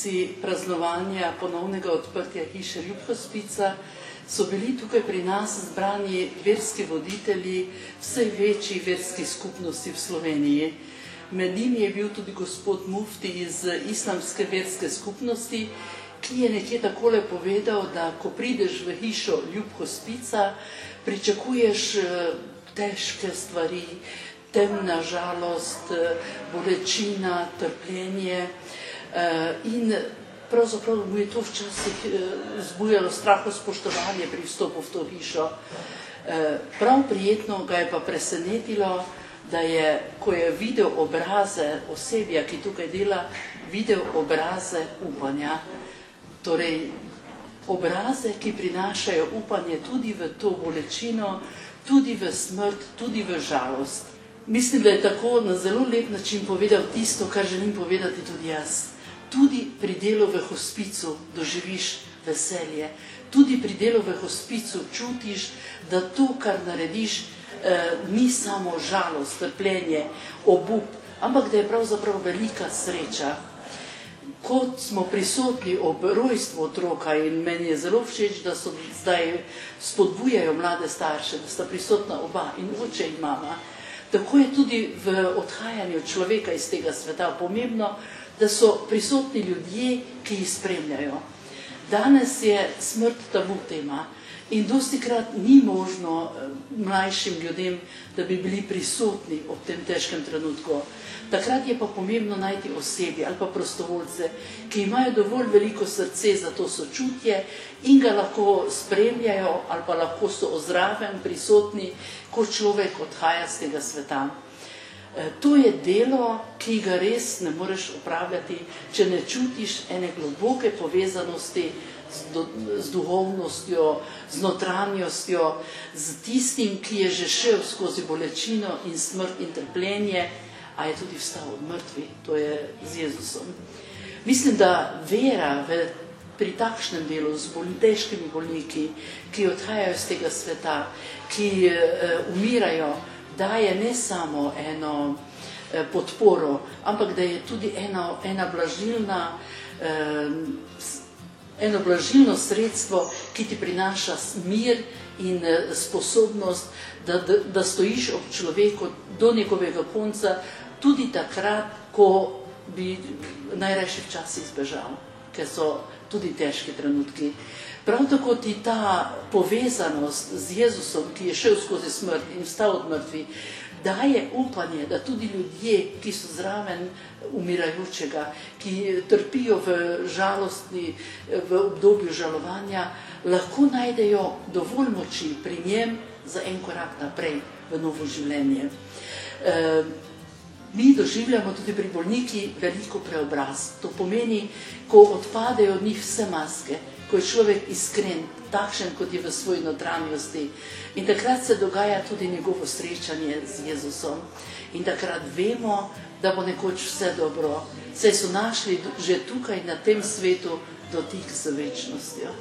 obletnici praznovanja ponovnega odprtja hiše Ljubhospica so bili tukaj pri nas zbrani verski voditelji vsej večji verski skupnosti v Sloveniji. Med njimi je bil tudi gospod Mufti iz islamske verske skupnosti, ki je nekje takole povedal, da ko prideš v hišo Ljubhospica, pričakuješ težke stvari, temna žalost, bolečina, trpljenje in pravzaprav mu je to včasih vzbujalo straho spoštovanje pri vstopu v to hišo. Prav prijetno ga je pa presenetilo, da je, ko je videl obraze osebja, ki tukaj dela, videl obraze upanja. Torej, obraze, ki prinašajo upanje tudi v to bolečino, tudi v smrt, tudi v žalost. Mislim, da je tako na zelo lep način povedal tisto, kar želim povedati tudi jaz. Tudi pri delu v hospicu doživiš veselje. Tudi pri delu v hospicu čutiš, da to, kar narediš, ni samo žalost, trpljenje, obup, ampak da je pravzaprav velika sreča. Ko smo prisotni ob rojstvu otroka, in meni je zelo všeč, da so zdaj spodbujajo mlade starše, da sta prisotna oba, in oče in mama, tako je tudi v odhajanju človeka iz tega sveta pomembno, da so prisotni ljudje, ki jih spremljajo. Danes je smrt tabu tema in dostikrat ni možno mlajšim ljudem, da bi bili prisotni ob tem težkem trenutku. Takrat je pa pomembno najti osebje ali pa prostovoljce, ki imajo dovolj veliko srce za to sočutje in ga lahko spremljajo ali pa lahko so ozraven, prisotni, ko človek odhaja z tega sveta. To je delo, ki ga res ne moreš opravljati, če ne čutiš ene globoke povezanosti z duhovnostjo, z notranjostjo, z tistim, ki je že šel skozi bolečino in smrt in trpljenje, a je tudi vstal od mrtvih, to je z Jezusom. Mislim, da vera pri takšnem delu z težkimi bolniki, ki odhajajo z tega sveta, ki umirajo, daje ne samo eno podporo, ampak da je tudi eno blažilno sredstvo, ki ti prinaša mir in sposobnost, da stojiš ob človeku do njegovega konca, tudi takrat, ko bi najrajši včasih zbežal, ker so tudi težki trenutki. Prav tako ti ta povezanost z Jezusom, ki je šel skozi smrt in vstal od mrtvih, daje upanje, da tudi ljudje, ki so zraven umirajočega, ki trpijo v žalosti, v obdobju žalovanja, lahko najdejo dovolj moči pri njem za en korak naprej v novo življenje. Mi doživljamo tudi pri bolniki veliko preobraz. To pomeni, ko odpadejo od njih vse maske, ko je človek iskren, takšen, kot je v svoji notranjosti. In takrat se dogaja tudi njegovo srečanje z Jezusom. In takrat vemo, da bo nekoč vse dobro, saj so našli že tukaj na tem svetu dotik z večnostjo.